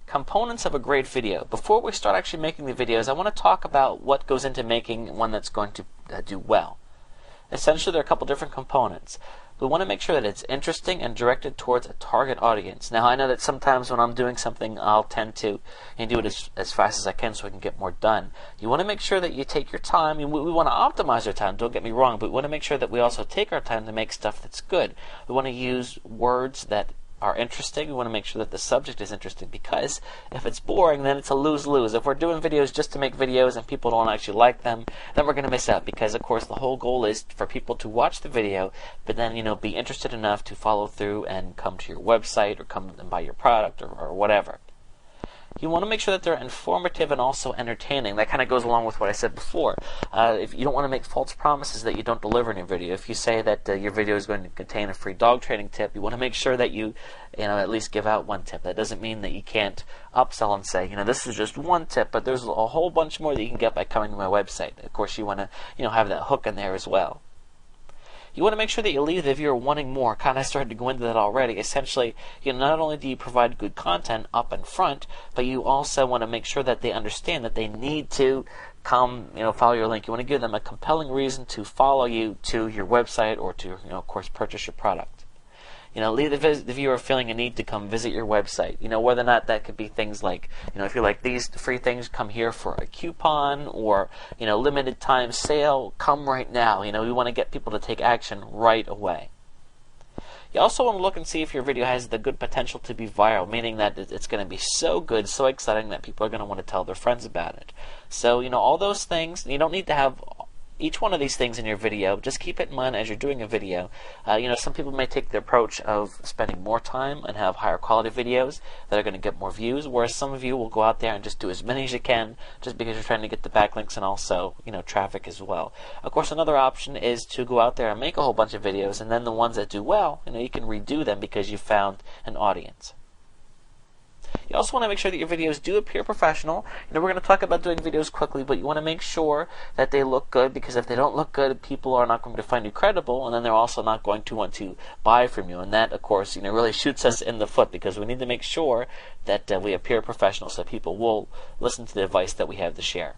components of a great video. Before we start actually making the videos, I want to talk about what goes into making one that's going to do well. Essentially, there are a couple different components. We want to make sure that it's interesting and directed towards a target audience. Now, I know that sometimes when I'm doing something, I'll tend to do it as fast as I can so I can get more done. You want to make sure that you take your time. We want to optimize our time, don't get me wrong, but we want to make sure that we also take our time to make stuff that's good. We want to use words that are interesting. We want to make sure that the subject is interesting, because if it's boring, then it's a lose-lose. If we're doing videos just to make videos and people don't actually like them, then we're going to miss out, because of course the whole goal is for people to watch the video, but then be interested enough to follow through and come to your website or come and buy your product or whatever. You want to make sure that they're informative and also entertaining. That kind of goes along with what I said before. If you don't want to make false promises that you don't deliver in your video. If you say that your video is going to contain a free dog training tip, you want to make sure that you at least give out one tip. That doesn't mean that you can't upsell and say, this is just one tip, but there's a whole bunch more that you can get by coming to my website. Of course, you want to have that hook in there as well. You want to make sure that you leave the viewer wanting more. Kind of started to go into that already. Essentially, not only do you provide good content up and front, but you also want to make sure that they understand that they need to come, follow your link. You want to give them a compelling reason to follow you to your website or to, of course, purchase your product. Leave the viewer feeling a need to come visit your website. Whether or not that could be things like, if you're like, these free things, come here for a coupon, or, limited time sale, come right now. We want to get people to take action right away. You also want to look and see if your video has the good potential to be viral, meaning that it's going to be so good, so exciting that people are going to want to tell their friends about it. So, all those things, you don't need to have each one of these things in your video. Just keep it in mind as you're doing a video. Some people may take the approach of spending more time and have higher quality videos that are going to get more views, whereas some of you will go out there and just do as many as you can just because you're trying to get the backlinks and also, traffic as well. Of course, another option is to go out there and make a whole bunch of videos, and then the ones that do well, you can redo them because you found an audience. You also want to make sure that your videos do appear professional. We're going to talk about doing videos quickly, but you want to make sure that they look good, because if they don't look good, people are not going to find you credible, and then they're also not going to want to buy from you. And that, of course, really shoots us in the foot, because we need to make sure that we appear professional so people will listen to the advice that we have to share.